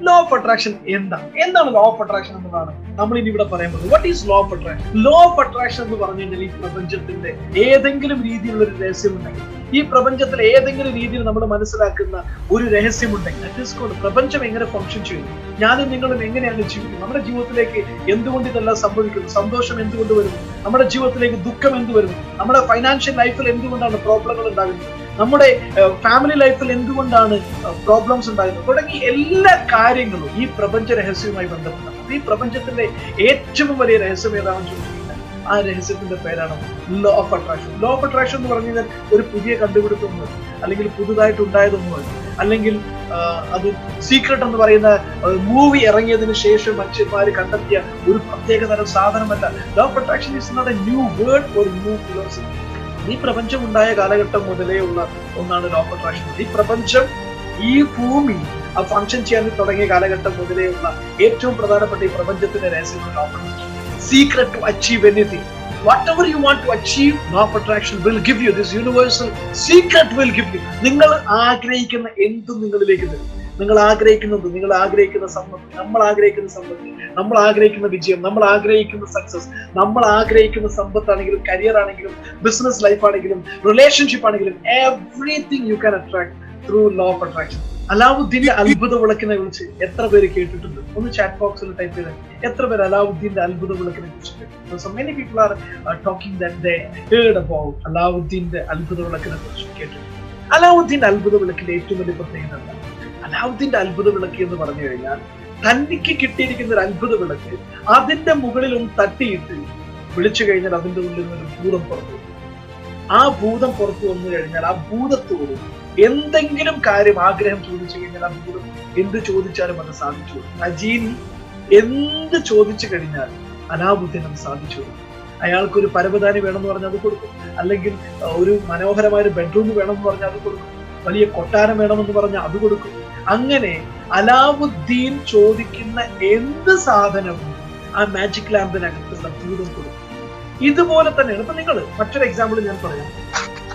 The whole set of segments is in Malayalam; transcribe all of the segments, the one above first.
ലോ ഓഫ് അട്രാക്ഷൻ എന്താണ് ലോ ഓഫ് അട്രാക്ഷൻ എന്നതാണ് നമ്മൾ ഇനി ഇവിടെ പറയാൻ പോകുന്നത്. What is law of attraction? Law of attraction എന്ന് പറഞ്ഞു കഴിഞ്ഞാൽ ഈ പ്രപഞ്ചത്തിന്റെ ഏതെങ്കിലും രീതിയിലുള്ള ഒരു രഹസ്യമുണ്ടെങ്കിൽ, ഈ പ്രപഞ്ചത്തിൽ ഏതെങ്കിലും രീതിയിൽ നമ്മൾ മനസ്സിലാക്കുന്ന ഒരു രഹസ്യമുണ്ടെങ്കിൽ, പ്രപഞ്ചം എങ്ങനെ ഫംഗ്ഷൻ ചെയ്യുന്നു, ഞാനും നിങ്ങളും എങ്ങനെയാണ് ജീവിക്കുന്നത്, നമ്മുടെ ജീവിതത്തിലേക്ക് എന്തുകൊണ്ട് ഇതെല്ലാം സംഭവിക്കുന്നു, സന്തോഷം എന്തുകൊണ്ട് വരുന്നു, നമ്മുടെ ജീവിതത്തിലേക്ക് ദുഃഖം എന്ത് വരുന്നു, നമ്മുടെ ഫൈനാൻഷ്യൽ ലൈഫിൽ എന്തുകൊണ്ടാണ് പ്രോബ്ലങ്ങൾ ഉണ്ടാകുന്നത്, നമ്മുടെ ഫാമിലി ലൈഫിൽ എന്തുകൊണ്ടാണ് പ്രോബ്ലംസ് ഉണ്ടാകുന്നത്, തുടങ്ങി എല്ലാ കാര്യങ്ങളും ഈ പ്രപഞ്ച രഹസ്യവുമായി ബന്ധപ്പെട്ട ഈ പ്രപഞ്ചത്തിന്റെ ഏറ്റവും വലിയ രഹസ്യം ഏതാണെന്ന് ചോദിച്ചിട്ടുണ്ടെങ്കിൽ ആ രഹസ്യത്തിന്റെ പേരാണ് law of attraction. Law of attraction എന്ന് പറഞ്ഞു കഴിഞ്ഞാൽ ഒരു പുതിയ കണ്ടുപിടുത്തമൊന്നും, അല്ലെങ്കിൽ പുതുതായിട്ട് ഉണ്ടായതൊന്നുമല്ല, അല്ലെങ്കിൽ അത് സീക്രട്ട് എന്ന് പറയുന്ന മൂവി ഇറങ്ങിയതിനു ശേഷം മനുഷ്യന്മാർ കണ്ടെത്തിയ ഒരു പ്രത്യേക തരം സാധനമല്ല. Law of attraction is not a new word or new philosophy. ഈ പ്രപഞ്ചം ഉണ്ടായ കാലഘട്ടം മുതലേ ഉള്ള ഒന്നാണ് ലോ ഓഫ് അട്രാക്ഷൻ. ഈ പ്രപഞ്ചം, ഈ ഭൂമി ഫംഗ്ഷൻ ചെയ്യാൻ തുടങ്ങിയ കാലഘട്ടം മുതലേ ഉള്ള ഏറ്റവും പ്രധാനപ്പെട്ട ഈ പ്രപഞ്ചത്തിന്റെ രഹസ്യമാണ് law of attraction. Secret to achieve anything, whatever you want to achieve, law of attraction will give you. This universal secret will give you. നിങ്ങൾ ആഗ്രഹിക്കുന്ന എന്തും നിങ്ങളിലേക്ക് തരും. നിങ്ങൾ ആഗ്രഹിക്കുന്നത്, നിങ്ങൾ ആഗ്രഹിക്കുന്ന സമ്പത്ത്, നമ്മൾ ആഗ്രഹിക്കുന്ന സമ്പത്ത്, നമ്മൾ ആഗ്രഹിക്കുന്ന വിജയം, നമ്മൾ ആഗ്രഹിക്കുന്ന സക്സസ്, നമ്മൾ ആഗ്രഹിക്കുന്ന സമ്പത്താണെങ്കിലും, കരിയർ ആണെങ്കിലും, ബിസിനസ് ലൈഫ് ആണെങ്കിലും, റിലേഷൻഷിപ്പ് ആണെങ്കിലും, everything you can attract through law of attraction. അലാവുദ്ദീന്റെ അത്ഭുത വിളക്കിനെ കുറിച്ച് എത്ര പേര് കേട്ടിട്ടുണ്ട്? ഒന്ന് ചാറ്റ് ബോക്സിൽ ടൈപ്പ് ചെയ്താൽ എത്ര പേര് അലാവുദ്ദീന്റെ അത്ഭുത വിളക്കിനെ കുറിച്ച് കേട്ടിട്ടുണ്ട്? So many people are talking that they heard about അലാവുദ്ദീന്റെ അത്ഭുത വിളക്കിനെ കുറിച്ച് കേട്ടിട്ടുണ്ട്. അലാവുദ്ദീന്റെ അത്ഭുത വിളക്കിന്റെ ഏറ്റവും വലിയ പ്രത്യേകത എന്താണ്? അലാവുദ്ദീന്റെ അത്ഭുത വിളക്ക് എന്ന് പറഞ്ഞു കഴിഞ്ഞാൽ, തനിക്ക് കിട്ടിയിരിക്കുന്ന ഒരു അത്ഭുത വിളക്ക് അതിന്റെ മുകളിൽ ഒന്ന് തട്ടിയിട്ട് വിളിച്ചു കഴിഞ്ഞാൽ അതിന്റെ ഉള്ളിൽ നിന്ന് ഒരു ഭൂതം പുറത്തു വരും. ആ ഭൂതം പുറത്തു വന്നു കഴിഞ്ഞാൽ ആ ഭൂതത്തോട് എന്തെങ്കിലും കാര്യം ആഗ്രഹം ചോദിച്ചു കഴിഞ്ഞാൽ ആ ഭൂതം എന്ത് ചോദിച്ചാലും അത് സാധിച്ചു കൊടുക്കും. അജീനി എന്ത് ചോദിച്ചു കഴിഞ്ഞാൽ അലാവുദ്ദീൻ അത് സാധിച്ചു കൊടുക്കും. അയാൾക്കൊരു പരവതാനി വേണമെന്ന് പറഞ്ഞാൽ അത് കൊടുക്കും, അല്ലെങ്കിൽ ഒരു മനോഹരമായ ഒരു ബെഡ്റൂം വേണമെന്ന് പറഞ്ഞാൽ അത് കൊടുക്കും, വലിയ കൊട്ടാരം വേണമെന്ന് പറഞ്ഞാൽ അത് കൊടുക്കും. അങ്ങനെ അലാവുദ്ദീൻ ചോദിക്കുന്ന എന്ത് സാധനവും ആ മാജിക് ലാമ്പിനകത്തുള്ള ഭൂതം കൊടുക്കും. ഇതുപോലെ തന്നെയാണ്. ഇപ്പൊ നിങ്ങൾ മറ്റൊരു എക്സാമ്പിൾ ഞാൻ പറയാം.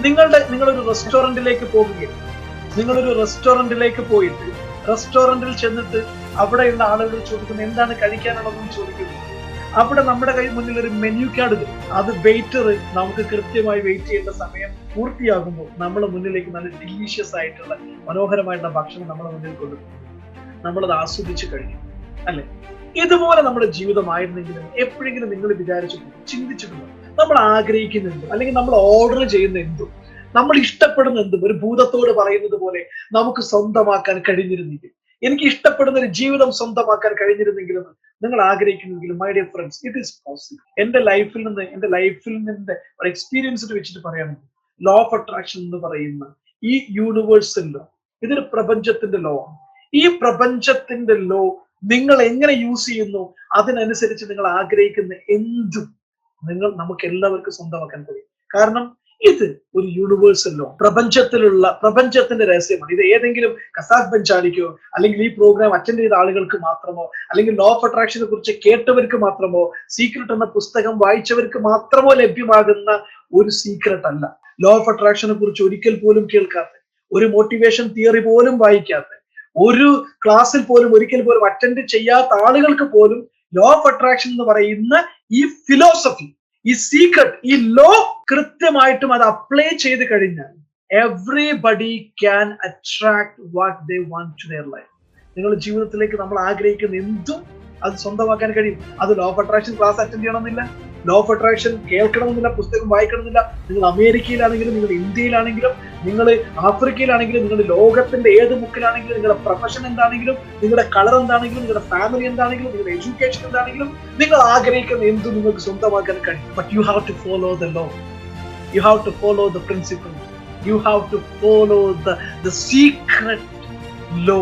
നിങ്ങളൊരു റെസ്റ്റോറന്റിലേക്ക് പോകുകയാണ്. നിങ്ങളൊരു റെസ്റ്റോറന്റിലേക്ക് പോയിട്ട് റെസ്റ്റോറന്റിൽ ചെന്നിട്ട് അവിടെയുള്ള ആളുകൾ ചോദിക്കുന്നു എന്താണ് കഴിക്കാനുള്ളതെന്ന് ചോദിക്കുന്നു. അവിടെ നമ്മുടെ കൈ മുന്നിൽ ഒരു മെനു കാർഡ് തരും. അത് വെയിറ്റർ നമുക്ക് കൃത്യമായി വെയിറ്റ് ചെയ്യേണ്ട സമയം പൂർത്തിയാകുമ്പോൾ നമ്മുടെ മുന്നിലേക്ക് നല്ല ഡിലീഷ്യസ് ആയിട്ടുള്ള മനോഹരമായിട്ടുള്ള ഭക്ഷണം നമ്മുടെ മുന്നിൽ കൊടുക്കും. നമ്മളത് ആസ്വദിച്ച് കഴിക്കും, അല്ലെ? ഇതുപോലെ നമ്മുടെ ജീവിതമായിരുന്നെങ്കിലും എപ്പോഴെങ്കിലും നിങ്ങൾ വിചാരിച്ചിട്ടുണ്ടോ, ചിന്തിച്ചിട്ടുണ്ടോ, നമ്മൾ ആഗ്രഹിക്കുന്ന എന്തും, അല്ലെങ്കിൽ നമ്മൾ ഓർഡർ ചെയ്യുന്ന എന്തും, നമ്മൾ ഇഷ്ടപ്പെടുന്ന എന്തും ഒരു ഭൂതത്തോട് പറയുന്നത് പോലെ നമുക്ക് സ്വന്തമാക്കാൻ കഴിഞ്ഞിരുന്നെങ്കിൽ, എനിക്ക് ഇഷ്ടപ്പെടുന്ന ഒരു ജീവിതം സ്വന്തമാക്കാൻ കഴിഞ്ഞിരുന്നെങ്കിലും നിങ്ങൾ ആഗ്രഹിക്കുന്നെങ്കിലും, my dear friends, it is possible. എന്റെ ലൈഫിൽ നിന്ന് ഒരു എക്സ്പീരിയൻസ് വെച്ചിട്ട് പറയുകയാണെങ്കിൽ, ലോ ഓഫ് അട്രാക്ഷൻ എന്ന് പറയുന്ന ഈ യൂണിവേഴ്സൽ ലോ, ഇതൊരു പ്രപഞ്ചത്തിന്റെ ലോ ആണ്. ഈ പ്രപഞ്ചത്തിന്റെ ലോ നിങ്ങൾ എങ്ങനെ യൂസ് ചെയ്യുന്നു അതിനനുസരിച്ച് നിങ്ങൾ ആഗ്രഹിക്കുന്ന എന്തും നമുക്ക് എല്ലാവർക്കും സ്വന്തമാക്കാൻ കഴിയും. കാരണം ഇത് ഒരു യൂണിവേഴ്സൽ ലോ, പ്രപഞ്ചത്തിന്റെ രഹസ്യമാണ്. ഇത് ഏതെങ്കിലും കസാഖ് ബെഞ്ചാലിക്കോ, അല്ലെങ്കിൽ ഈ പ്രോഗ്രാം അറ്റൻഡ് ചെയ്ത ആളുകൾക്ക് മാത്രമോ, അല്ലെങ്കിൽ ലോ ഓഫ് അട്രാക്ഷനെ കുറിച്ച് കേട്ടവർക്ക് മാത്രമോ, സീക്രട്ട് എന്ന പുസ്തകം വായിച്ചവർക്ക് മാത്രമോ ലഭ്യമാകുന്ന ഒരു സീക്രട്ട് അല്ല. ലോ ഓഫ് അട്രാക്ഷനെ കുറിച്ച് ഒരിക്കൽ പോലും കേൾക്കാത്ത, ഒരു മോട്ടിവേഷൻ തിയറി പോലും വായിക്കാത്ത, ഒരു ക്ലാസ്സിൽ പോലും ഒരിക്കൽ പോലും അറ്റൻഡ് ചെയ്യാത്ത ആളുകൾക്ക് പോലും ലോ ഓഫ് അട്രാക്ഷൻ എന്ന് പറയുന്ന ഈ ഫിലോസഫി, ഈ സീക്രട്ട്, ഈ ലോ കൃത്യമായിട്ടും അത് അപ്ലൈ ചെയ്ത് കഴിഞ്ഞാൽ everybody can attract what they want to their life. നിങ്ങളുടെ ജീവിതത്തിലേക്ക് നമ്മൾ ആഗ്രഹിക്കുന്ന എന്തും അത് സ്വന്തമാക്കാൻ കഴിയും. അത് law of attraction class attend ചെയ്യണമെന്നില്ല, ലോ ഓഫ് അട്രാക്ഷൻ കേൾക്കണമെന്നില്ല, പുസ്തകം വായിക്കണമെന്നില്ല. നിങ്ങൾ അമേരിക്കയിലാണെങ്കിലും, നിങ്ങൾ ഇന്ത്യയിലാണെങ്കിലും, നിങ്ങൾ ആഫ്രിക്കയിലാണെങ്കിലും, നിങ്ങൾ ലോകത്തിന്റെ ഏത് മുക്കിലാണെങ്കിലും, നിങ്ങളുടെ പ്രൊഫഷൻ എന്താണെങ്കിലും, നിങ്ങളുടെ കളർ എന്താണെങ്കിലും, നിങ്ങളുടെ ഫാമിലി എന്താണെങ്കിലും, നിങ്ങളുടെ എഡ്യൂക്കേഷൻ എന്താണെങ്കിലും, നിങ്ങൾ ആഗ്രഹിക്കുന്ന എന്തും നിങ്ങൾക്ക് സ്വന്തമാക്കാൻ കഴിയും. But you have to follow the law, you have to follow the principle, you have to follow the secret law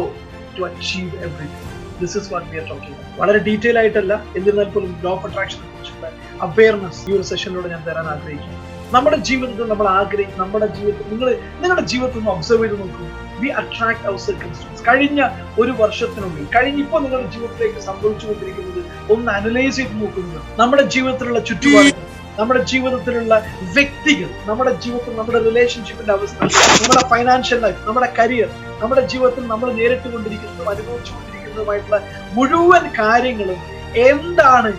to achieve everything. This is what we are talking. വളരെ ഡീറ്റെയിൽ ആയിട്ടല്ല, എന്നിരുന്നാൽ പോലും ലോ ഓഫ് അട്രാക്ഷനെ കുറിച്ചുള്ള അവയർനെസ് ഈ ഒരു സെഷനിലൂടെ ഞാൻ തരാൻ ആഗ്രഹിക്കുന്നു. നമ്മുടെ ജീവിതത്തിൽ നിങ്ങളുടെ ജീവിതത്തിൽ നിന്ന് ഒബ്സർവ് ചെയ്ത് നോക്കൂ. വി അട്രാക്ട് അവർ സർക്കംസ്റ്റൻസ്. കഴിഞ്ഞ ഒരു വർഷത്തിനുള്ളിൽ, ഇപ്പോൾ നിങ്ങളുടെ ജീവിതത്തിലേക്ക് സംഭവിച്ചുകൊണ്ടിരിക്കുന്നത് ഒന്ന് അനലൈസ് ചെയ്ത് നോക്കുന്നത്, നമ്മുടെ ജീവിതത്തിലുള്ള ചുറ്റുപാടുകൾ, നമ്മുടെ ജീവിതത്തിലുള്ള വ്യക്തികൾ, നമ്മുടെ ജീവിതത്തിൽ നമ്മുടെ റിലേഷൻഷിപ്പിന്റെ അവസ്ഥ, നമ്മുടെ ഫൈനാൻഷ്യൽ ലൈഫ്, നമ്മുടെ കരിയർ, നമ്മുടെ ജീവിതത്തിൽ നമ്മൾ നേരിട്ടുകൊണ്ടിരിക്കുന്നതും അനുഭവിച്ചുകൊണ്ടിരിക്കുന്ന ചെയ്തുകൊണ്ടിരിക്കുന്നതുമായിട്ടുള്ള മുഴുവൻ കാര്യങ്ങളും എന്താണ്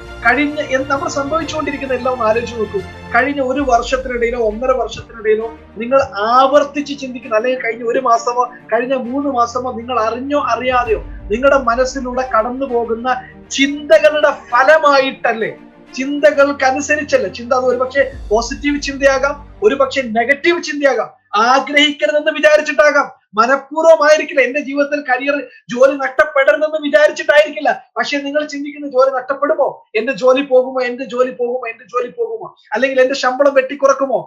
നമ്മൾ സംഭവിച്ചുകൊണ്ടിരിക്കുന്ന എല്ലാം ഒന്ന് ആലോചിച്ച് നോക്കൂ. കഴിഞ്ഞ ഒരു വർഷത്തിനിടയിലോ 1.5 വർഷത്തിനിടയിലോ നിങ്ങൾ ആവർത്തിച്ച് ചിന്തിക്കുന്ന, അല്ലെങ്കിൽ കഴിഞ്ഞ 1 മാസമോ കഴിഞ്ഞ 3 മാസമോ നിങ്ങൾ അറിഞ്ഞോ അറിയാതെയോ നിങ്ങളുടെ മനസ്സിലൂടെ കടന്നു പോകുന്ന ചിന്തകളുടെ ഫലമായിട്ടല്ലേ, ചിന്തകൾക്കനുസരിച്ചല്ല. ചിന്ത അത് ഒരുപക്ഷെ പോസിറ്റീവ് ചിന്തയാകാം, ഒരുപക്ഷെ നെഗറ്റീവ് ചിന്തയാകാം, ആഗ്രഹിക്കരുതെന്ന് വിചാരിച്ചിട്ടാകാം, മനഃപൂർവ്വമായിരിക്കില്ല. എന്റെ ജീവിതത്തിൽ കരിയർ ജോലി നഷ്ടപ്പെടരുതെന്ന് വിചാരിച്ചിട്ടായിരിക്കില്ല. പക്ഷെ നിങ്ങൾ ചിന്തിക്കുന്ന ജോലി നഷ്ടപ്പെടുമോ, എന്റെ ജോലി പോകുമോ, എന്റെ ജോലി പോകുമോ, അല്ലെങ്കിൽ എന്റെ ശമ്പളം വെട്ടിക്കുറക്കുമോ,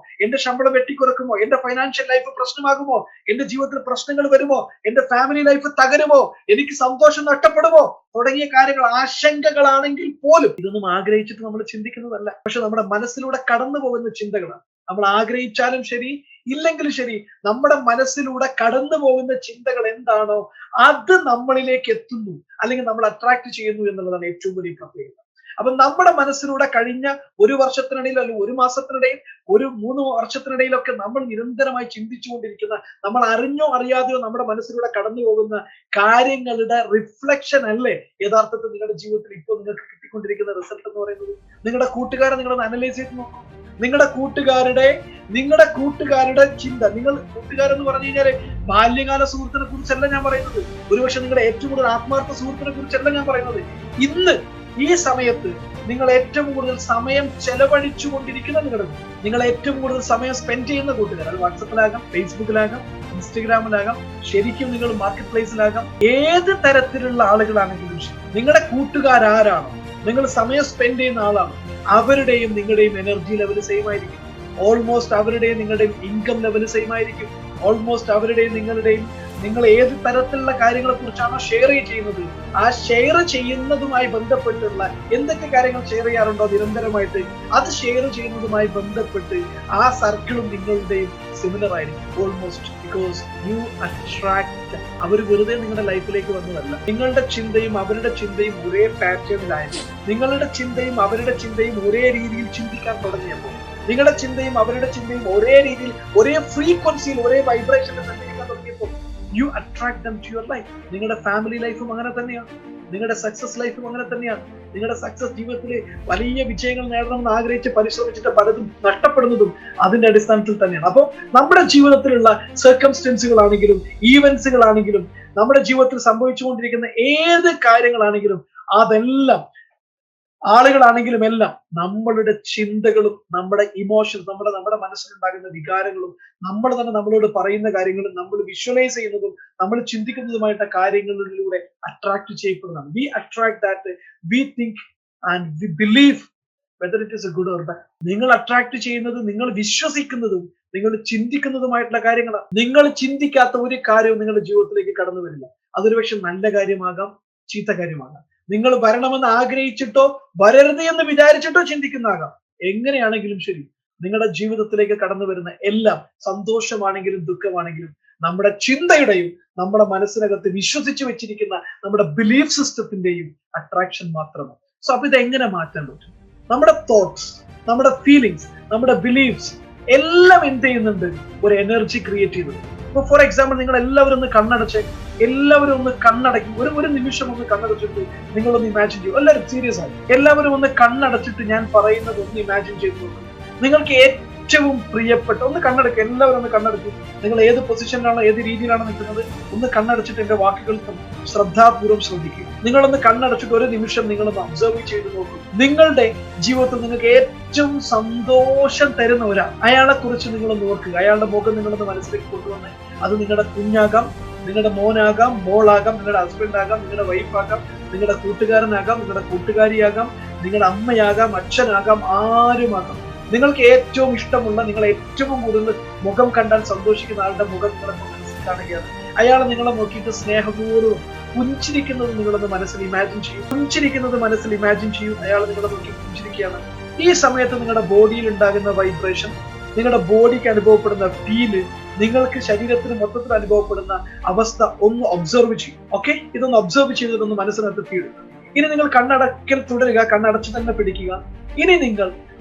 എന്റെ ഫൈനാൻഷ്യൽ ലൈഫ് പ്രശ്നമാകുമോ, എന്റെ ജീവിതത്തിൽ പ്രശ്നങ്ങൾ വരുമോ, എന്റെ ഫാമിലി ലൈഫ് തകരുമോ, എനിക്ക് സന്തോഷം നഷ്ടപ്പെടുമോ തുടങ്ങിയ കാര്യങ്ങൾ ആശങ്കകളാണെങ്കിൽ പോലും ഇതൊന്നും ആഗ്രഹിച്ചിട്ട് നമ്മൾ ചിന്തിക്കുന്നതല്ല. പക്ഷെ നമ്മുടെ മനസ്സിലൂടെ കടന്നു പോകുന്ന ചിന്തകളാണ്. നമ്മൾ ആഗ്രഹിച്ചാലും ശരി ഇല്ലെങ്കിലും ശരി, നമ്മുടെ മനസ്സിലൂടെ കടന്നു പോകുന്ന ചിന്തകൾ എന്താണോ അത് നമ്മളിലേക്ക് എത്തുന്നു, അല്ലെങ്കിൽ നമ്മൾ അട്രാക്ട് ചെയ്യുന്നു എന്നുള്ളതാണ് ഏറ്റവും വലിയ പ്രത്യേകത. അപ്പൊ നമ്മുടെ മനസ്സിലൂടെ കഴിഞ്ഞ 1 വർഷത്തിനിടയിൽ, അല്ലെങ്കിൽ 1 മാസത്തിനിടയിൽ, ഒരു 3 വർഷത്തിനിടയിലൊക്കെ നമ്മൾ നിരന്തരമായി ചിന്തിച്ചുകൊണ്ടിരിക്കുന്ന, നമ്മൾ അറിഞ്ഞോ അറിയാതെയോ നമ്മുടെ മനസ്സിലൂടെ കടന്നു പോകുന്ന കാര്യങ്ങളുടെ റിഫ്ലക്ഷൻ അല്ലേ യഥാർത്ഥത്തിൽ നിങ്ങളുടെ ജീവിതത്തിൽ ഇപ്പോൾ നിങ്ങൾക്ക് കിട്ടിക്കൊണ്ടിരിക്കുന്ന റിസൾട്ട് എന്ന് പറയുന്നത്. നിങ്ങളുടെ കൂട്ടുകാരെ നിങ്ങളൊന്ന് അനലൈസ് ചെയ്ത് നോക്കും. നിങ്ങളുടെ കൂട്ടുകാരുടെ ചിന്ത, കൂട്ടുകാരെന്ന് പറഞ്ഞു കഴിഞ്ഞാല് ബാല്യകാല സുഹൃത്തിനെ കുറിച്ചല്ല ഞാൻ പറയുന്നത്, ഒരുപക്ഷെ നിങ്ങളുടെ ഏറ്റവും കൂടുതൽ ആത്മാർത്ഥ സുഹൃത്തിനെ കുറിച്ചല്ല ഞാൻ പറയുന്നത്. ഇന്ന് ഈ സമയത്ത് നിങ്ങൾ ഏറ്റവും കൂടുതൽ സമയം ചെലവഴിച്ചു കൊണ്ടിരിക്കുന്ന നിങ്ങൾ ഏറ്റവും കൂടുതൽ സമയം സ്പെൻഡ് ചെയ്യുന്ന കൂട്ടുകാർ, അത് വാട്സപ്പിലാകാം, ഫേസ്ബുക്കിലാകാം, ഇൻസ്റ്റഗ്രാമിലാകാം, ശരിക്കും നിങ്ങൾ മാർക്കറ്റ് പ്ലേസിലാകാം, ഏത് തരത്തിലുള്ള ആളുകളാണെങ്കിലും നിങ്ങളുടെ കൂട്ടുകാരാരാണോ, നിങ്ങൾ സമയം സ്പെൻഡ് ചെയ്യുന്ന ആളാണ്, അവരുടെയും നിങ്ങളുടെയും എനർജി ലെവൽ സെയിം ആയിരിക്കും. ഓൾമോസ്റ്റ് അവരുടെയും നിങ്ങളുടെയും ഇൻകം ലെവൽ സെയിം ആയിരിക്കും. ഓൾമോസ്റ്റ് അവരുടെയും നിങ്ങളുടെയും, നിങ്ങൾ ഏത് തരത്തിലുള്ള കാര്യങ്ങളെ കുറിച്ചാണോ ഷെയർ ചെയ്യുന്നത്, ആ ഷെയർ ചെയ്യുന്നതുമായി ബന്ധപ്പെട്ടുള്ള എന്തൊക്കെ കാര്യങ്ങൾ ഷെയർ ചെയ്യാറുണ്ടോ നിരന്തരമായിട്ട്, അത് ഷെയർ ചെയ്യുന്നതുമായി ബന്ധപ്പെട്ട് ആ സർക്കിളും നിങ്ങളുടെയും സിമിലർ ആയിരിക്കും ഓൾമോസ്റ്റ്. Because you attract. അവർ വെറുതെ നിങ്ങളുടെ ലൈഫിലേക്ക് വന്നതല്ല. നിങ്ങളുടെ ചിന്തയും അവരുടെ ചിന്തയും ഒരേ പാറ്റേണിലായിരുന്നു. നിങ്ങളുടെ ചിന്തയും അവരുടെ ചിന്തയും ഒരേ രീതിയിൽ ചിന്തിക്കാൻ തുടങ്ങിയപ്പോൾ, നിങ്ങളുടെ ചിന്തയും അവരുടെ ചിന്തയും ഒരേ രീതിയിൽ, ഒരേ ഫ്രീക്വൻസിയിൽ, ഒരേ വൈബ്രേഷനിൽ സഞ്ചരിക്കാൻ തുടങ്ങിയപ്പോൾ you attract them to your life. നിങ്ങളുടെ ഫാമിലി ലൈഫും അങ്ങനെ തന്നെയാണ്, നിങ്ങളുടെ സക്സസ് ലൈഫും അങ്ങനെ തന്നെയാണ്. നിങ്ങളുടെ സക്സസ് ജീവിതത്തിൽ വലിയ വിജയങ്ങൾ നേടണമെന്ന് ആഗ്രഹിച്ച് പരിശ്രമിച്ചിട്ട് പലതും നഷ്ടപ്പെടുന്നതും അതിന്റെ അടിസ്ഥാനത്തിൽ തന്നെയാണ്. അപ്പോൾ നമ്മുടെ ജീവിതത്തിലുള്ള സർക്കംസ്റ്റൻസുകളാണെങ്കിലും ഈവൻസുകളാണെങ്കിലും നമ്മുടെ ജീവിതത്തിൽ സംഭവിച്ചുകൊണ്ടിരിക്കുന്ന ഏത് കാര്യങ്ങളാണെങ്കിലും അതെല്ലാം, ആളുകളാണെങ്കിലും എല്ലാം നമ്മളുടെ ചിന്തകളും നമ്മുടെ ഇമോഷൻസ്, നമ്മുടെ മനസ്സിലുണ്ടാകുന്ന വികാരങ്ങളും നമ്മൾ തന്നെ നമ്മളോട് പറയുന്ന കാര്യങ്ങളും നമ്മൾ വിഷ്വലൈസ് ചെയ്യുന്നതും നമ്മൾ ചിന്തിക്കുന്നതുമായിട്ട് കാര്യങ്ങളിലൂടെ അട്രാക്ട് ചെയ്യപ്പെടുന്നതാണ്. We attract that we think and we believe whether it is a good or bad. നിങ്ങൾ അട്രാക്ട് ചെയ്യുന്നത് നിങ്ങൾ വിശ്വസിക്കുന്നതും നിങ്ങൾ ചിന്തിക്കുന്നതുമായിട്ടുള്ള കാര്യങ്ങളാണ്. നിങ്ങൾ ചിന്തിക്കാത്ത ഒരു കാര്യവും നിങ്ങളുടെ ജീവിതത്തിലേക്ക് കടന്നു വരില്ല. അതൊരു പക്ഷെ നല്ല കാര്യമാകാം, ചീത്ത കാര്യമാകാം. നിങ്ങൾ വരണമെന്ന് ആഗ്രഹിച്ചിട്ടോ വരരുത് എന്ന് വിചാരിച്ചിട്ടോ ചിന്തിക്കുന്നതാകാം. എങ്ങനെയാണെങ്കിലും ശരി, നിങ്ങളുടെ ജീവിതത്തിലേക്ക് കടന്നു വരുന്ന എല്ലാം, സന്തോഷമാണെങ്കിലും ദുഃഖമാണെങ്കിലും, നമ്മുടെ ചിന്തയുടെയും നമ്മുടെ മനസ്സിനകത്ത് വിശ്വസിച്ച് വെച്ചിരിക്കുന്ന നമ്മുടെ ബിലീഫ് സിസ്റ്റത്തിന്റെയും അട്രാക്ഷൻ മാത്രമാണ്. സോ അപ്പൊ ഇത് എങ്ങനെ മാറ്റാൻ പറ്റും? നമ്മുടെ തോട്ട്സ്, നമ്മുടെ ഫീലിങ്സ്, നമ്മുടെ ബിലീഫ്സ് എല്ലാം എന്ത് ചെയ്യുന്നുണ്ട്? ഒരു എനർജി ക്രിയേറ്റ് ചെയ്യുന്നുണ്ട്. ഇപ്പൊ ഫോർ എക്സാമ്പിൾ, നിങ്ങൾ എല്ലാവരും ഒന്ന് കണ്ണടച്ച്, എല്ലാവരും ഒന്ന് കണ്ണടക്കി ഒരു നിമിഷം ഒന്ന് കണ്ണടച്ചിട്ട് നിങ്ങളൊന്ന് ഇമാജിൻ ചെയ്യും. എല്ലാവരും സീരിയസ് ആയി എല്ലാവരും ഒന്ന് കണ്ണടച്ചിട്ട് ഞാൻ പറയുന്നത് ഒന്ന് ഇമാജിൻ ചെയ്ത് നോക്കും. നിങ്ങൾക്ക് ഏറ്റവും പ്രിയപ്പെട്ട ഒന്ന് കണ്ണടക്കുക. എല്ലാവരും ഒന്ന് കണ്ണടച്ചു. നിങ്ങൾ ഏത് പൊസിഷനിലാണോ, ഏത് രീതിയിലാണ് നിൽക്കുന്നത്, ഒന്ന് കണ്ണടച്ചിട്ട് എന്റെ വാക്കുകൾ ശ്രദ്ധാപൂർവ്വം ശ്രദ്ധിക്കുക. നിങ്ങളൊന്ന് കണ്ണടച്ചിട്ട് ഒരു നിമിഷം നിങ്ങളൊന്ന് ഒബ്സർവ് ചെയ്ത് നോക്കും. നിങ്ങളുടെ ജീവിതത്തിൽ നിങ്ങൾക്ക് ഏറ്റവും സന്തോഷം തരുന്ന ഒരാൾ, അയാളെ കുറിച്ച് നിങ്ങളൊന്ന് ഓർക്കുക. അയാളുടെ മുഖം നിങ്ങളൊന്ന് മനസ്സിലേക്ക് കൊണ്ടുവന്ന്, അത് നിങ്ങളുടെ കുഞ്ഞാകാം, നിങ്ങളുടെ മോനാകാം, മോളാകാം, നിങ്ങളുടെ ഹസ്ബൻഡ് ആകാം, നിങ്ങളുടെ വൈഫാകാം, നിങ്ങളുടെ കൂട്ടുകാരനാകാം, നിങ്ങളുടെ കൂട്ടുകാരിയാകാം, നിങ്ങളുടെ അമ്മയാകാം, അച്ഛനാകാം, ആരുമാകാം. നിങ്ങൾക്ക് ഏറ്റവും ഇഷ്ടമുള്ള, നിങ്ങൾ ഏറ്റവും കൂടുതൽ മുഖം കണ്ടാൽ സന്തോഷിക്കുന്ന ആളുടെ മുഖം നിങ്ങളെ മനസ്സിൽ കാണുകയാണ്. അയാൾ നിങ്ങളെ നോക്കിയിട്ട് സ്നേഹപൂർവ്വം പുഞ്ചിരിക്കുന്നത് നിങ്ങളൊന്ന് മനസ്സിൽ ഇമാജിൻ ചെയ്യൂ. അയാൾ നിങ്ങളെ നോക്കി പുഞ്ചിരിക്കുകയാണ്. ഈ സമയത്ത് നിങ്ങളുടെ ബോഡിയിൽ ഉണ്ടാകുന്ന വൈബ്രേഷൻ, നിങ്ങളുടെ ബോഡിക്ക് അനുഭവപ്പെടുന്ന ഫീല്, നിങ്ങൾക്ക് ശരീരത്തിന് മൊത്തത്തിൽ അനുഭവപ്പെടുന്ന അവസ്ഥ ഒന്ന് ഒബ്സർവ് ചെയ്യും. ഓക്കെ, ഇതൊന്ന് ഒബ്സർവ് ചെയ്തിട്ടൊന്ന് മനസ്സിനകത്ത് ഫീൽ. ഇനി നിങ്ങൾ കണ്ണടക്കൽ തുടരുക, കണ്ണടച്ച് തന്നെ പിടിക്കുക. ഇനി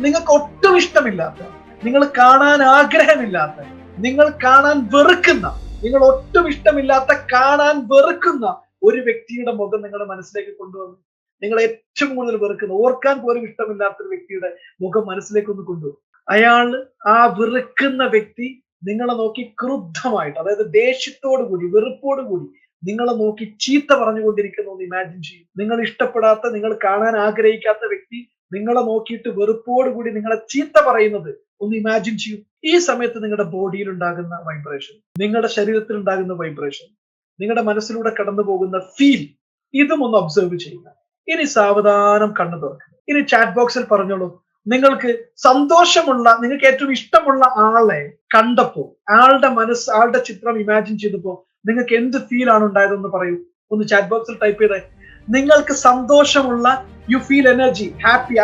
നിങ്ങൾക്ക് ഒട്ടും ഇഷ്ടമില്ലാത്ത, നിങ്ങൾ കാണാൻ ആഗ്രഹമില്ലാത്ത, നിങ്ങൾ കാണാൻ വെറുക്കുന്ന, നിങ്ങൾ ഒട്ടും ഇഷ്ടമില്ലാത്ത, കാണാൻ വെറുക്കുന്ന ഒരു വ്യക്തിയുടെ മുഖം നിങ്ങളുടെ മനസ്സിലേക്ക് കൊണ്ടുവന്നു. നിങ്ങൾ ഏറ്റവും കൂടുതൽ വെറുക്കുന്ന, ഓർക്കാൻ പോലും ഇഷ്ടമില്ലാത്ത ഒരു വ്യക്തിയുടെ മുഖം മനസ്സിലേക്ക് ഒന്ന് കൊണ്ടുവരും. ആ വെറുക്കുന്ന വ്യക്തി നിങ്ങളെ നോക്കി ക്രുദ്ധമായിട്ട്, അതായത് ദേഷ്യത്തോടു കൂടി, വെറുപ്പോടു കൂടി നിങ്ങളെ നോക്കി ചീത്ത പറഞ്ഞുകൊണ്ടിരിക്കുന്നു എന്ന് ഇമാജിൻ ചെയ്യും. നിങ്ങൾ ഇഷ്ടപ്പെടാത്ത, നിങ്ങൾ കാണാൻ ആഗ്രഹിക്കാത്ത വ്യക്തി നിങ്ങളെ നോക്കിയിട്ട് വെറുപ്പോടു കൂടി നിങ്ങളെ ചീത്ത പറയുന്നത് ഒന്ന് ഇമാജിൻ ചെയ്യും. ഈ സമയത്ത് നിങ്ങളുടെ ബോഡിയിൽ ഉണ്ടാകുന്ന വൈബ്രേഷൻ, നിങ്ങളുടെ ശരീരത്തിൽ ഉണ്ടാകുന്ന വൈബ്രേഷൻ, നിങ്ങളുടെ മനസ്സിലൂടെ കടന്നു പോകുന്ന ഫീൽ, ഇതും ഒന്ന് ഒബ്സർവ് ചെയ്യുക. ഇനി സാവധാനം കണ്ണു തുറക്കുക. ഇനി ചാറ്റ് ബോക്സിൽ പറഞ്ഞോളൂ, നിങ്ങൾക്ക് സന്തോഷമുള്ള, നിങ്ങൾക്ക് ഏറ്റവും ഇഷ്ടമുള്ള ആളെ കണ്ടപ്പോ, ആളുടെ ചിത്രം ഇമാജിൻ ചെയ്തപ്പോ നിങ്ങൾക്ക് എന്ത് ഫീൽ ആണ് ഉണ്ടായതെന്ന് പറയൂ. ഒന്ന് ചാറ്റ് ബോക്സിൽ ടൈപ്പ് ചെയ്തേ. നിങ്ങൾക്ക് സന്തോഷമുള്ള, യു ഫീൽ എനർജി, ഹാപ്പി.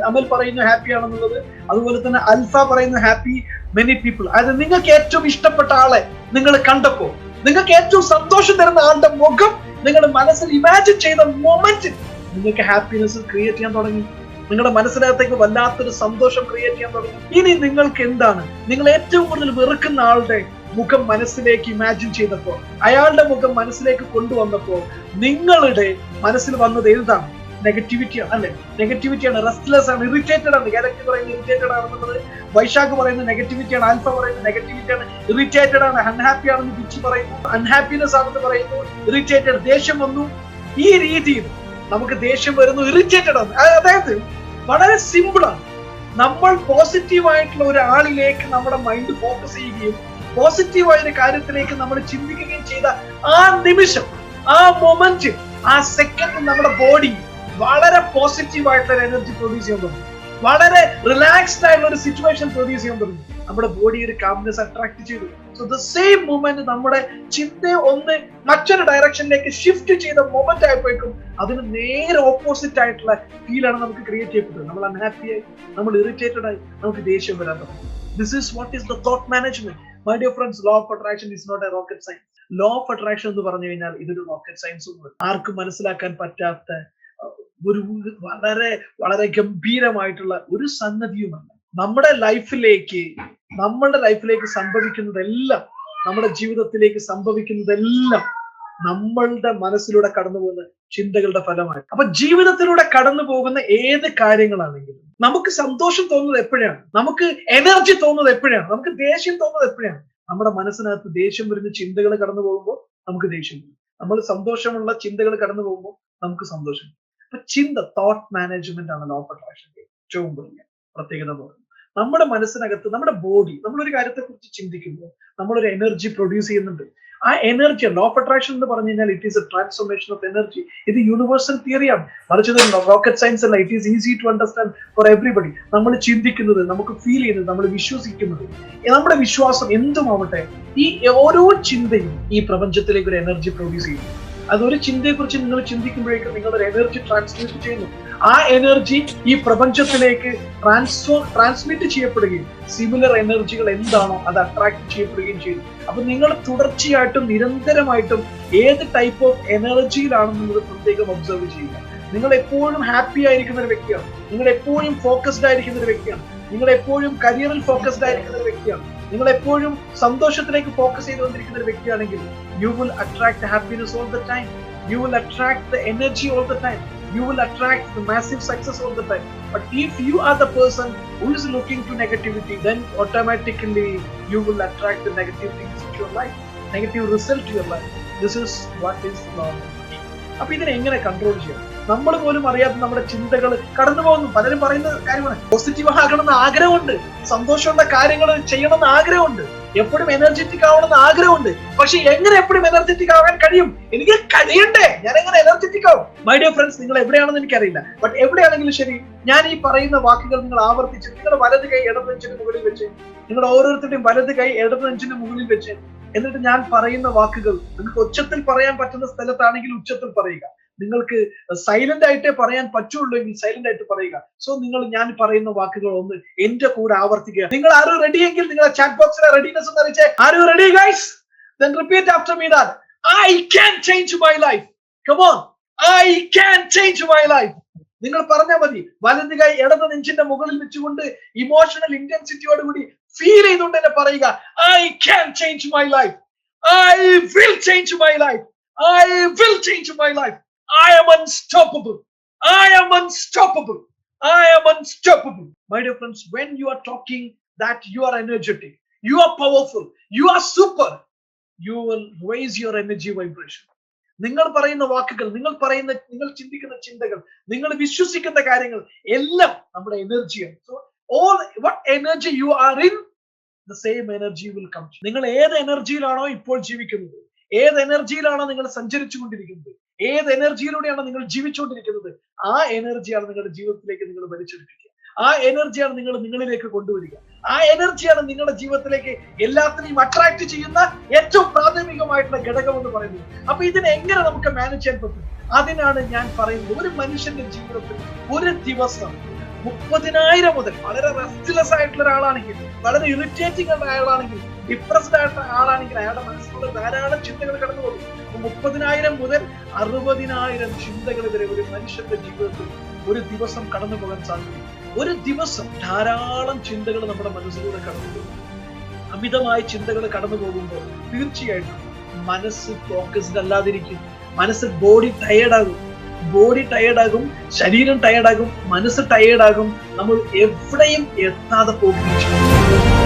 അമൽ പറയുന്നു ഹാപ്പി ആണെന്നുള്ളത്, അതുപോലെ തന്നെ അൽഫ പറയുന്നു ഹാപ്പി, മെനി പീപ്പിൾ. അതായത് നിങ്ങൾക്ക് ഏറ്റവും ഇഷ്ടപ്പെട്ട ആളെ നിങ്ങൾ കണ്ടപ്പോ, നിങ്ങൾക്ക് ഏറ്റവും സന്തോഷം തരുന്ന ആളുടെ മുഖം നിങ്ങൾ മനസ്സിൽ ഇമാജിൻ ചെയ്ത മൊമെന്റിൽ നിങ്ങൾക്ക് ഹാപ്പിനെസ് ക്രിയേറ്റ് ചെയ്യാൻ തുടങ്ങി. നിങ്ങളുടെ മനസ്സിനകത്തേക്ക് വല്ലാത്തൊരു സന്തോഷം ക്രിയേറ്റ് ചെയ്യാൻ തുടങ്ങി. ഇനി നിങ്ങൾക്ക് എന്താണ്, നിങ്ങൾ ഏറ്റവും കൂടുതൽ വെറുക്കുന്ന ആളുടെ മുഖം മനസ്സിലേക്ക് ഇമാജിൻ ചെയ്തപ്പോ, അയാളുടെ മുഖം മനസ്സിലേക്ക് കൊണ്ടുവന്നപ്പോ നിങ്ങളുടെ മനസ്സിൽ വന്നത് എന്താണ്? നെഗറ്റിവിറ്റിയാണ്, അല്ലെ? നെഗറ്റിവിറ്റിയാണ്, റെസ്റ്റ്ലെസ് ആണ്, ഇറിറ്റേറ്റഡ് ആണ്. ഗാലക്സി പറയുന്നത് ഇറിറ്റേറ്റഡ് ആണെന്നുള്ളത്, വൈശാഖ് പറയുന്നത് നെഗറ്റിവിറ്റിയാണ്, ആൽഫ പറയുന്നത് നെഗറ്റിവിറ്റിയാണ്, ഇറിറ്റേറ്റഡ് ആണ്, അൺഹാപ്പി ആണെന്ന് പിച്ച് പറയുന്നു, അൺഹാപ്പിനെസ് ആണെന്ന് പറയുന്നു, ഇറിറ്റേറ്റഡ്, ദേഷ്യം വന്നു. ഈ രീതിയിൽ നമുക്ക് ദേഷ്യം വരുന്നു, ഇറിറ്റേറ്റഡ് ആണ്. അതായത് വളരെ സിമ്പിൾ ആണ്. നമ്മൾ പോസിറ്റീവ് ആയിട്ടുള്ള ഒരാളിലേക്ക് നമ്മുടെ മൈൻഡ് ഫോക്കസ് ചെയ്യുകയും പോസിറ്റീവായ ഒരു കാര്യത്തിലേക്ക് നമ്മൾ ചിന്തിക്കുകയും ചെയ്ത ആ നിമിഷം, ആ മൊമെന്റ്, ആ സെക്കൻഡ് നമ്മുടെ ബോഡി വളരെ പോസിറ്റീവ് ആയിട്ടുള്ള ഒരു എനർജി പ്രൊഡ്യൂസ് ചെയ്യാൻ തുടങ്ങും. വളരെ റിലാക്സ്ഡ് ആയിട്ടുള്ള ഒരു സിറ്റുവേഷൻ പ്രൊഡ്യൂസ് ചെയ്യാൻ തുടങ്ങും. നമ്മുടെ ബോഡി ഒരു കാംനെസ് അട്രാക്ട് ചെയ്തു. സോ ദ സെയിം മൊമെന്റ് നമ്മുടെ ചിന്തയെ ഒന്ന് മറ്റൊരു ഡയറക്ഷനിലേക്ക് ഷിഫ്റ്റ് ചെയ്ത മൊമെന്റ് ആയപ്പോഴേക്കും അതിന് നേരെ ഓപ്പോസിറ്റ് ആയിട്ടുള്ള ഫീലാണ് നമുക്ക് ക്രിയേറ്റ് ചെയ്യപ്പെട്ടത്. നമ്മൾ അൺഹാപ്പി ആയി, നമ്മൾ ഇറിറ്റേറ്റഡ് ആയി, നമുക്ക് ദേഷ്യം വരാൻ തുടങ്ങി. This is what is the thought management. My dear friends, law of attraction is not a rocket science. Law of attraction എന്ന് പറഞ്ഞു കഴിഞ്ഞാൽ ഇതൊരു റോക്കറ്റ് സയൻസ് ഒന്നും ആർക്കും മനസ്സിലാക്കാൻ പറ്റാത്ത ഒരു വളരെ വളരെ ഗംഭീരമായിട്ടുള്ള ഒരു സംഗതിയുമല്ല. നമ്മളുടെ ലൈഫിലേക്ക് സംഭവിക്കുന്നതെല്ലാം, നമ്മുടെ ജീവിതത്തിലേക്ക് സംഭവിക്കുന്നതെല്ലാം നമ്മളുടെ മനസ്സിലൂടെ കടന്നു പോകുന്ന ചിന്തകളുടെ ഫലമായി. അപ്പൊ ജീവിതത്തിലൂടെ കടന്നു പോകുന്ന ഏത് കാര്യങ്ങളാണെങ്കിലും നമുക്ക് സന്തോഷം തോന്നുന്നത് എപ്പോഴാണ്? നമുക്ക് എനർജി തോന്നുന്നത് എപ്പോഴാണ്? നമുക്ക് ദേഷ്യം തോന്നുന്നത് എപ്പോഴാണ്? നമ്മുടെ മനസ്സിനകത്ത് ദേഷ്യം വരുന്ന ചിന്തകൾ കടന്നു പോകുമ്പോൾ നമുക്ക് ദേഷ്യം വരും. നമ്മൾ സന്തോഷമുള്ള ചിന്തകൾ കടന്നു പോകുമ്പോൾ നമുക്ക് സന്തോഷം. അപ്പൊ ചിന്ത, തോട്ട് മാനേജ്മെന്റ് ആണ് ലോ ഓഫ് അട്രാക്ഷന്റെ ഏറ്റവും വലിയ പ്രത്യേകത എന്ന് പറയുന്നത്. നമ്മുടെ മനസ്സിനകത്ത്, നമ്മുടെ ബോഡി, നമ്മളൊരു കാര്യത്തെ കുറിച്ച് ചിന്തിക്കുമ്പോൾ നമ്മളൊരു എനർജി പ്രൊഡ്യൂസ് ചെയ്യുന്നുണ്ട്. ആ എനർജി, ലോ ഓഫ് അട്രാക്ഷൻ എന്ന് പറഞ്ഞു കഴിഞ്ഞാൽ it is a transformation of energy. ഇത് യൂണിവേഴ്സൽ തിയറിയാണ്, മറിച്ച് റോക്കറ്റ് സയൻസ് അല്ല. It is easy to understand for everybody. നമ്മൾ ചിന്തിക്കുന്നത്, നമുക്ക് ഫീൽ ചെയ്യുന്നത്, നമ്മൾ വിശ്വസിക്കുന്നത്, നമ്മുടെ വിശ്വാസം എന്തുമാവട്ടെ, ഈ ഓരോ ചിന്തയും ഈ പ്രപഞ്ചത്തിലേക്ക് ഒരു എനർജി പ്രൊഡ്യൂസ് ചെയ്യുന്നു. അതൊരു ചിന്തയെ കുറിച്ച് നിങ്ങൾ ചിന്തിക്കുമ്പോഴേക്കും നിങ്ങളൊരു എനർജി ട്രാൻസ്മിറ്റ് ചെയ്യുന്നു. ആ എനർജി ഈ പ്രപഞ്ചത്തിലേക്ക് ട്രാൻസ്മിറ്റ് ചെയ്യപ്പെടുകയും സിമിലർ എനർജികൾ എന്താണോ അത് അട്രാക്ട് ചെയ്യപ്പെടുകയും ചെയ്യും. അപ്പൊ നിങ്ങൾ തുടർച്ചയായിട്ടും നിരന്തരമായിട്ടും ഏത് ടൈപ്പ് ഓഫ് എനർജിയിലാണെന്നുള്ളത് പ്രത്യേകം ഒബ്സർവ് ചെയ്യുക. നിങ്ങൾ എപ്പോഴും ഹാപ്പി ആയിരിക്കുന്ന ഒരു വ്യക്തിയാണ്, നിങ്ങൾ എപ്പോഴും ഫോക്കസ്ഡ് ആയിരിക്കുന്ന ഒരു വ്യക്തിയാണ്, നിങ്ങൾ എപ്പോഴും കരിയറിൽ ഫോക്കസ്ഡ് ആയിരിക്കുന്ന ഒരു വ്യക്തിയാണ്, നിങ്ങൾ എപ്പോഴും സന്തോഷത്തിലേക്ക് ഫോക്കസ് ചെയ്തുകൊണ്ടിരിക്കുന്ന ഒരു വ്യക്തിയാണെങ്കിൽ you will attract happiness all the time. You will attract the energy all the time. You will attract the massive success all the time. But if you are the person who is looking to negativity, then automatically you will attract the negative things to your life, negative result to your life. This is what is law. അപ്പൊ ഇതിനെ എങ്ങനെ കൺട്രോൾ ചെയ്യാം? നമ്മൾ പോലും അറിയാത്ത നമ്മുടെ ചിന്തകൾ കടന്നു പോകുന്നു. പലരും പറയുന്ന കാര്യമാണ്, പോസിറ്റീവ് ആകണമെന്ന് ആഗ്രഹമുണ്ട്, സന്തോഷമുള്ള കാര്യങ്ങൾ ചെയ്യണമെന്ന് ആഗ്രഹമുണ്ട്, എപ്പോഴും എനർജറ്റിക് ആവണമെന്ന് ആഗ്രഹമുണ്ട്. പക്ഷെ എങ്ങനെ എപ്പോഴും എനർജറ്റിക് ആകാൻ കഴിയും? എനിക്ക് കഴിയണ്ടേ? ഞാൻ എങ്ങനെ എനർജറ്റിക് ആവും? മൈ ഡിയർ ഫ്രണ്ട്സ്, നിങ്ങൾ എവിടെയാണെന്ന് എനിക്കറിയില്ല, ബട്ട് എവിടെയാണെങ്കിലും ശരി, ഞാൻ ഈ പറയുന്ന വാക്കുകൾ നിങ്ങൾ ആവർത്തിച്ച് നിങ്ങളുടെ വലത് കൈ ഇടത് നെഞ്ചിന് മുകളിൽ വെച്ച്, നിങ്ങളുടെ ഓരോരുത്തരുടെയും വലത് കൈ ഇടത് നെഞ്ചിന് മുകളിൽ വെച്ച്, എന്നിട്ട് ഞാൻ പറയുന്ന വാക്കുകൾ നിങ്ങൾക്ക് ഉച്ചത്തിൽ പറയാൻ പറ്റുന്ന സ്ഥലത്താണെങ്കിൽ ഉച്ചത്തിൽ പറയുക. നിങ്ങൾക്ക് സൈലന്റ് ആയിട്ടേ പറയാൻ പറ്റുള്ളൂ എങ്കിൽ സൈലന്റ് ആയിട്ട് പറയുക. സോ നിങ്ങൾ ഞാൻ പറയുന്ന വാക്കുകൾ ഒന്ന് എന്റെ കൂടെ ആവർത്തിക്കുക. നിങ്ങൾ ആരും റെഡി എങ്കിൽ നിങ്ങളുടെ ചാറ്റ് ബോക്സിലെ റെഡിനെസ് ഒന്ന് അറിയിച്ചേ. Are you ready guys? Then repeat after me that I can change my life. Come on, I can change my life. നിങ്ങൾ പറഞ്ഞാൽ മതി. വലത് കൈ ഇടത് നെഞ്ചിന്റെ മുകളിൽ വെച്ചുകൊണ്ട് ഇമോഷണൽ ഇന്റൻസിറ്റിയോട് കൂടി ഫീൽ ചെയ്തുകൊണ്ട് തന്നെ പറയുക, I can change my life. I will change my life. I will change my life. I am unstoppable. I am unstoppable. I am unstoppable. My dear friends, when you are talking that you are energetic, you are powerful, you are super, you will raise your energy vibration. നിങ്ങൾ പറയുന്ന വാക്കുകൾ, നിങ്ങൾ ചിന്തിക്കുന്ന ചിന്തകൾ, നിങ്ങൾ വിശ്വസിക്കുന്ന കാര്യങ്ങൾ എല്ലാം നമ്മുടെ എനർജിയാണ്. So all what energy you are in, the same energy will come. നിങ്ങൾ ഏത് എനർജിയിലാണോ ഇപ്പോൾ ജീവിക്കുന്നത്, ഏത് എനർജിയിലാണോ നിങ്ങൾ സഞ്ചരിച്ചു കൊണ്ടിരിക്കുന്നത്, ഏത് എനർജിയിലൂടെയാണോ നിങ്ങൾ ജീവിച്ചുകൊണ്ടിരിക്കുന്നത്, ആ എനർജിയാണ് നിങ്ങളുടെ ജീവിതത്തിലേക്ക് നിങ്ങൾ വലിച്ചെടുക്കുക. ആ എനർജിയാണ് നിങ്ങൾ നിങ്ങളിലേക്ക് കൊണ്ടുവരിക. ആ എനർജിയാണ് നിങ്ങളുടെ ജീവിതത്തിലേക്ക് എല്ലാത്തിനെയും അട്രാക്ട് ചെയ്യുന്ന ഏറ്റവും പ്രാഥമികമായിട്ടുള്ള ഘടകം എന്ന് പറയുന്നത്. അപ്പൊ ഇതിനെ എങ്ങനെ നമുക്ക് മാനേജ് ചെയ്യാൻ പറ്റും? അതിനാണ് ഞാൻ പറയുന്നത്, ഒരു മനുഷ്യന്റെ ജീവിതത്തിൽ ഒരു ദിവസം 30,000 മുതൽ, വളരെ റെസ്റ്റ്ലെസ് ആയിട്ടുള്ള ഒരാളാണെങ്കിൽ, വളരെ ഇറിറ്റേറ്റിംഗ് ആയിട്ടുള്ള ആളാണെങ്കിൽ, ഡിപ്രസ്ഡ് ആയിട്ടുള്ള ആളാണെങ്കിൽ, അയാളുടെ മനസ്സിലുള്ള ധാരാളം ചിന്തകൾ കടന്നു പോകും. 30,000 മുതൽ 60,000 ചിന്തകൾ വരെ ഒരു മനുഷ്യന്റെ ജീവിതത്തിൽ ഒരു ദിവസം കടന്നു പോകാൻ സാധിക്കും. ഒരു ദിവസം ധാരാളം ചിന്തകൾ നമ്മുടെ മനസ്സിലൂടെ കടന്നു പോകും. അമിതമായ ചിന്തകൾ കടന്നു പോകുമ്പോൾ തീർച്ചയായിട്ടും മനസ്സ് ഫോക്കസ്ഡ് അല്ലാതിരിക്കും. മനസ്സ് ബോഡി ടയേർഡാകും, ശരീരം ടയേർഡാകും, മനസ്സ് ടയേർഡാകും. നമ്മൾ എവിടെയും എത്താതെ പോകുകയും ചെയ്യും.